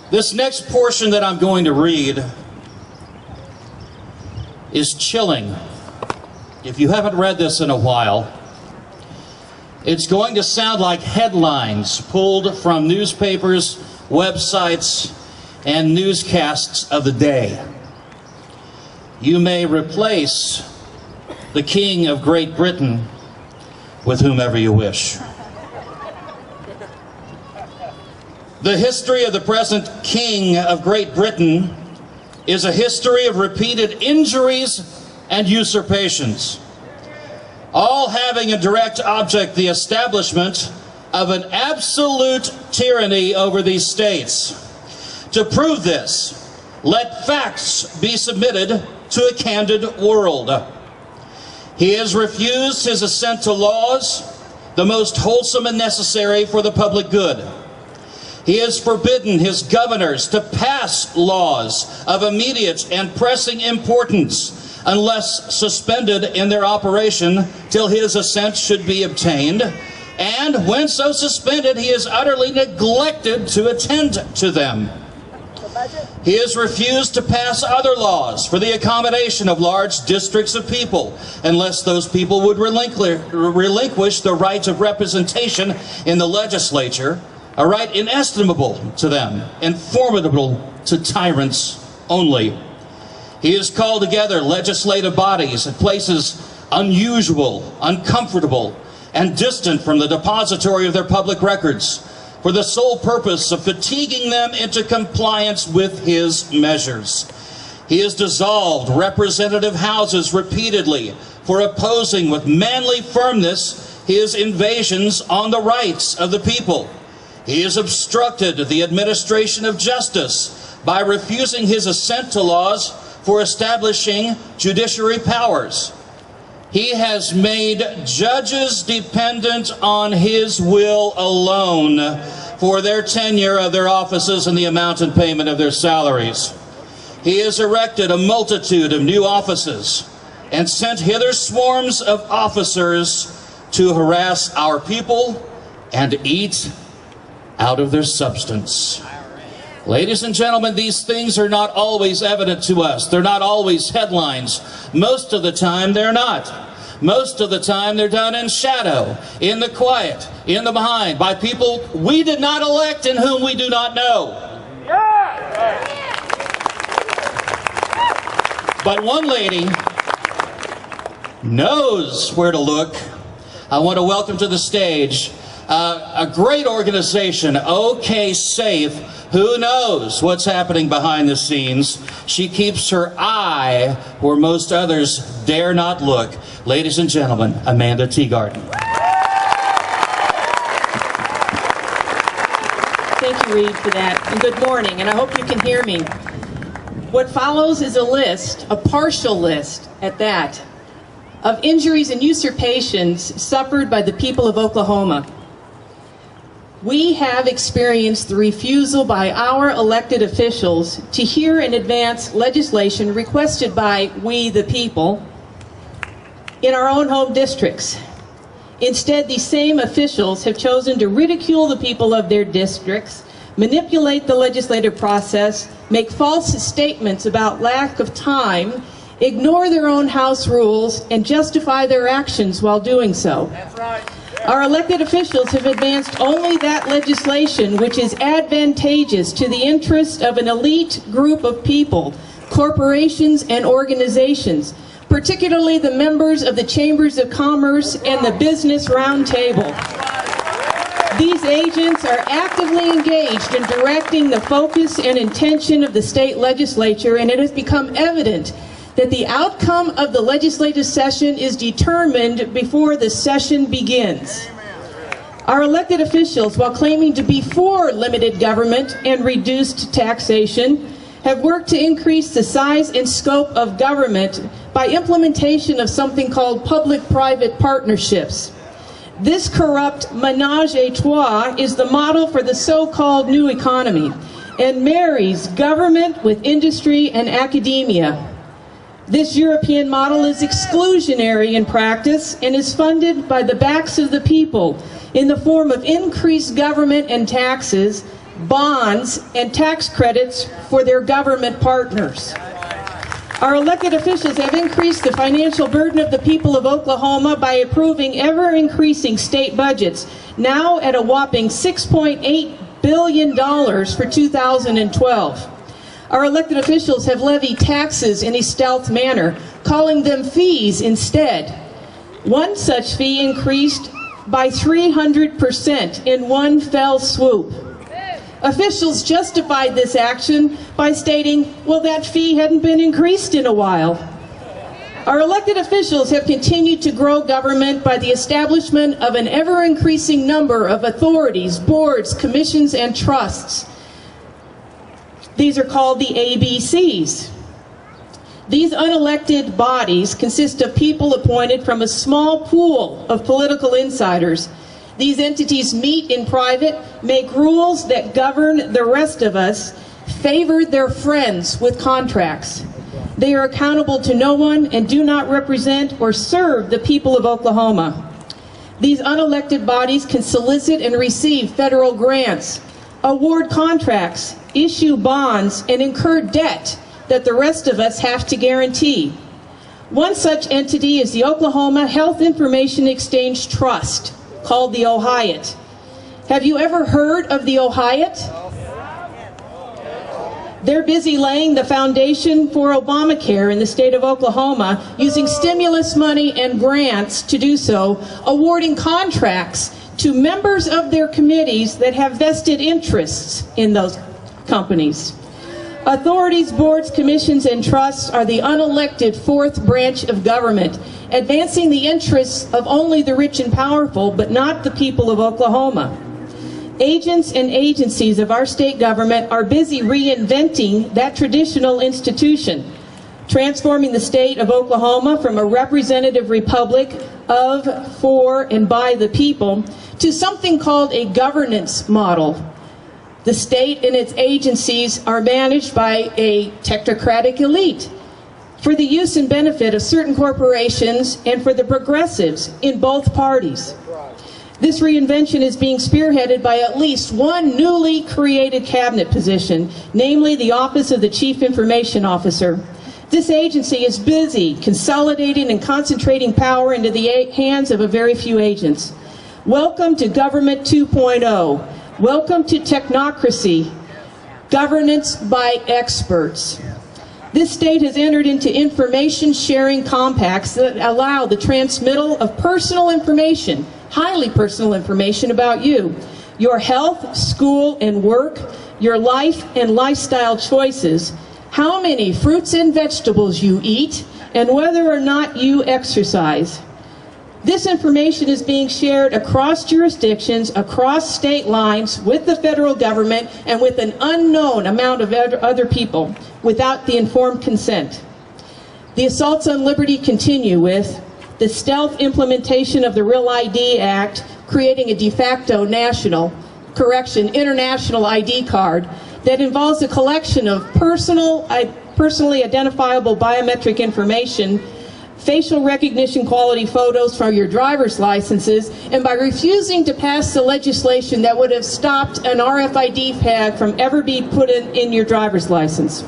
This next portion that I'm going to read is chilling. If you haven't read this in a while, it's going to sound like headlines pulled from newspapers, websites, and newscasts of the day. You may replace the King of Great Britain with whomever you wish. The history of the present King of Great Britain is a history of repeated injuries and usurpations, all having a direct object the establishment of an absolute tyranny over these states. To prove this, let facts be submitted to a candid world. He has refused his assent to laws, the most wholesome and necessary for the public good. He has forbidden his governors to pass laws of immediate and pressing importance unless suspended in their operation till his assent should be obtained. And when so suspended, he has utterly neglected to attend to them. He has refused to pass other laws for the accommodation of large districts of people, unless those people would relinquish the right of representation in the legislature, a right inestimable to them and formidable to tyrants only. He has called together legislative bodies at places unusual, uncomfortable, and distant from the depository of their public records, for the sole purpose of fatiguing them into compliance with his measures. He has dissolved representative houses repeatedly for opposing with manly firmness his invasions on the rights of the people. He has obstructed the administration of justice by refusing his assent to laws for establishing judiciary powers. He has made judges dependent on his will alone for their tenure of their offices and the amount and payment of their salaries. He has erected a multitude of new offices and sent hither swarms of officers to harass our people and eat out of their substance. Ladies and gentlemen, these things are not always evident to us. They're not always headlines. Most of the time, they're not. Most of the time, they're done in shadow, in the quiet, in the behind, by people we did not elect and whom we do not know. But one lady knows where to look. I want to welcome to the stage a great organization, OK Safe, who knows what's happening behind the scenes. She keeps her eye where most others dare not look. Ladies and gentlemen, Amanda Teegarden. Thank you, Reed, for that. And good morning, and I hope you can hear me. What follows is a list, a partial list at that, of injuries and usurpations suffered by the people of Oklahoma. We have experienced the refusal by our elected officials to hear and advance legislation requested by we the people in our own home districts. Instead, these same officials have chosen to ridicule the people of their districts, manipulate the legislative process, make false statements about lack of time, ignore their own house rules, and justify their actions while doing so. That's right. Our elected officials have advanced only that legislation which is advantageous to the interest of an elite group of people, corporations, and organizations, particularly the members of the Chambers of Commerce and the Business Roundtable. These agents are actively engaged in directing the focus and intention of the state legislature, and it has become evident that the outcome of the legislative session is determined before the session begins. Our elected officials, while claiming to be for limited government and reduced taxation, have worked to increase the size and scope of government by implementation of something called public-private partnerships. This corrupt ménage à trois is the model for the so-called new economy and marries government with industry and academia. This European model is exclusionary in practice and is funded by the backs of the people in the form of increased government and taxes, bonds, and tax credits for their government partners. Our elected officials have increased the financial burden of the people of Oklahoma by approving ever-increasing state budgets, now at a whopping $6.8 billion for 2012. Our elected officials have levied taxes in a stealth manner, calling them fees instead. One such fee increased by 300% in one fell swoop. Officials justified this action by stating, well, that fee hadn't been increased in a while. Our elected officials have continued to grow government by the establishment of an ever-increasing number of authorities, boards, commissions, and trusts. These are called the ABCs. These unelected bodies consist of people appointed from a small pool of political insiders. These entities meet in private, make rules that govern the rest of us, favor their friends with contracts. They are accountable to no one and do not represent or serve the people of Oklahoma. These unelected bodies can solicit and receive federal grants, award contracts, issue bonds, and incur debt that the rest of us have to guarantee. One such entity is the Oklahoma Health Information Exchange Trust, called the OHIET. Have you ever heard of the OHIET? They're busy laying the foundation for Obamacare in the state of Oklahoma, using stimulus money and grants to do so, awarding contracts to members of their committees that have vested interests in those companies. Authorities, boards, commissions, and trusts are the unelected fourth branch of government, advancing the interests of only the rich and powerful, but not the people of Oklahoma. Agents and agencies of our state government are busy reinventing that traditional institution, transforming the state of Oklahoma from a representative republic of, for, and by the people to something called a governance model. The state and its agencies are managed by a technocratic elite for the use and benefit of certain corporations and for the progressives in both parties. This reinvention is being spearheaded by at least one newly created cabinet position, namely the Office of the Chief Information Officer. This agency is busy consolidating and concentrating power into the hands of a very few agents. Welcome to Government 2.0. Welcome to technocracy, governance by experts. This state has entered into information sharing compacts that allow the transmittal of personal information, highly personal information about you, your health, school, and work, your life and lifestyle choices, how many fruits and vegetables you eat, and whether or not you exercise. This information is being shared across jurisdictions, across state lines, with the federal government, and with an unknown amount of other people, without the informed consent. The assaults on liberty continue with the stealth implementation of the Real ID Act, creating a de facto international ID card that involves a collection of personally identifiable biometric information, facial recognition quality photos from your driver's licenses, and by refusing to pass the legislation that would have stopped an RFID tag from ever being put in your driver's license.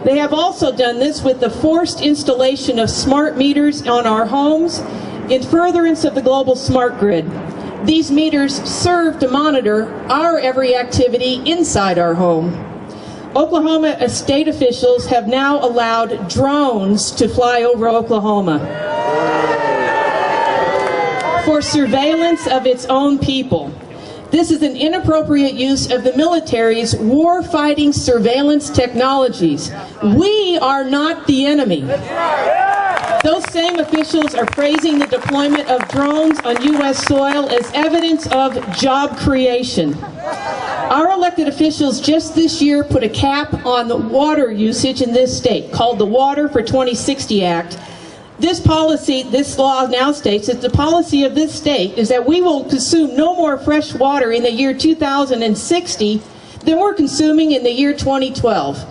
They have also done this with the forced installation of smart meters on our homes in furtherance of the global smart grid. These meters serve to monitor our every activity inside our home. Oklahoma state officials have now allowed drones to fly over Oklahoma for surveillance of its own people. This is an inappropriate use of the military's war-fighting surveillance technologies. We are not the enemy. Those same officials are praising the deployment of drones on U.S. soil as evidence of job creation. Our elected officials just this year put a cap on the water usage in this state, called the Water for 2060 Act. This law now states that the policy of this state is that we will consume no more fresh water in the year 2060 than we're consuming in the year 2012.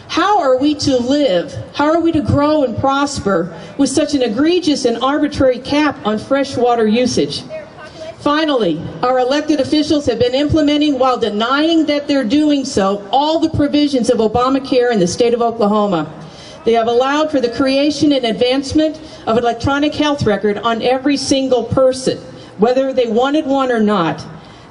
How are we to live? How are we to grow and prosper with such an egregious and arbitrary cap on fresh water usage? Finally, our elected officials have been implementing, while denying that they're doing so, all the provisions of Obamacare in the state of Oklahoma. They have allowed for the creation and advancement of an electronic health record on every single person, whether they wanted one or not.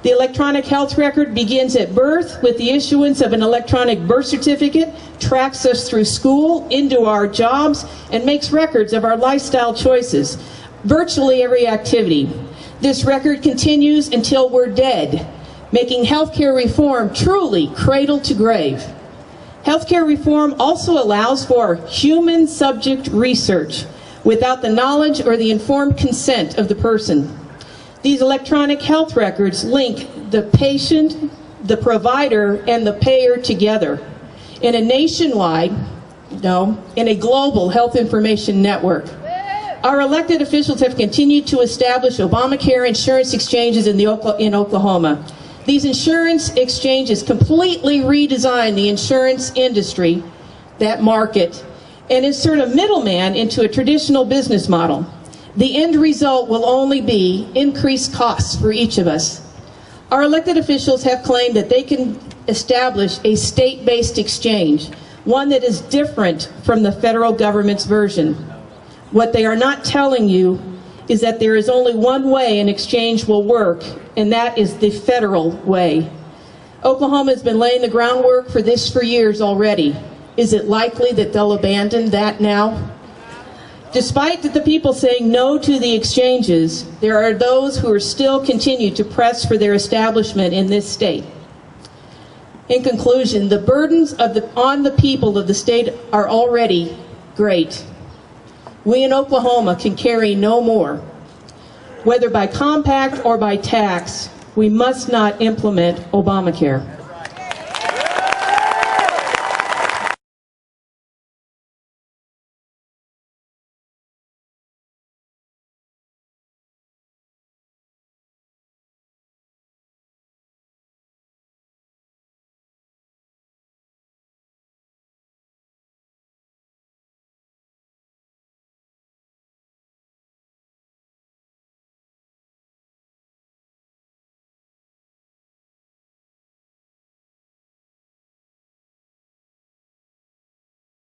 The electronic health record begins at birth with the issuance of an electronic birth certificate, tracks us through school, into our jobs, and makes records of our lifestyle choices, virtually every activity. This record continues until we're dead, making healthcare reform truly cradle to grave. Healthcare reform also allows for human subject research without the knowledge or the informed consent of the person. These electronic health records link the patient, the provider, and the payer together in a nationwide, in a global health information network. Our elected officials have continued to establish Obamacare insurance exchanges in Oklahoma. These insurance exchanges completely redesign the insurance industry, that market, and insert a middleman into a traditional business model. The end result will only be increased costs for each of us. Our elected officials have claimed that they can establish a state-based exchange, one that is different from the federal government's version. What they are not telling you is that there is only one way an exchange will work, and that is the federal way. Oklahoma has been laying the groundwork for this for years already. Is it likely that they'll abandon that now? Despite the people saying no to the exchanges, there are those who are still continue to press for their establishment in this state. In conclusion, the burdens on the people of the state are already great. We in Oklahoma can carry no more. Whether by compact or by tax, we must not implement Obamacare.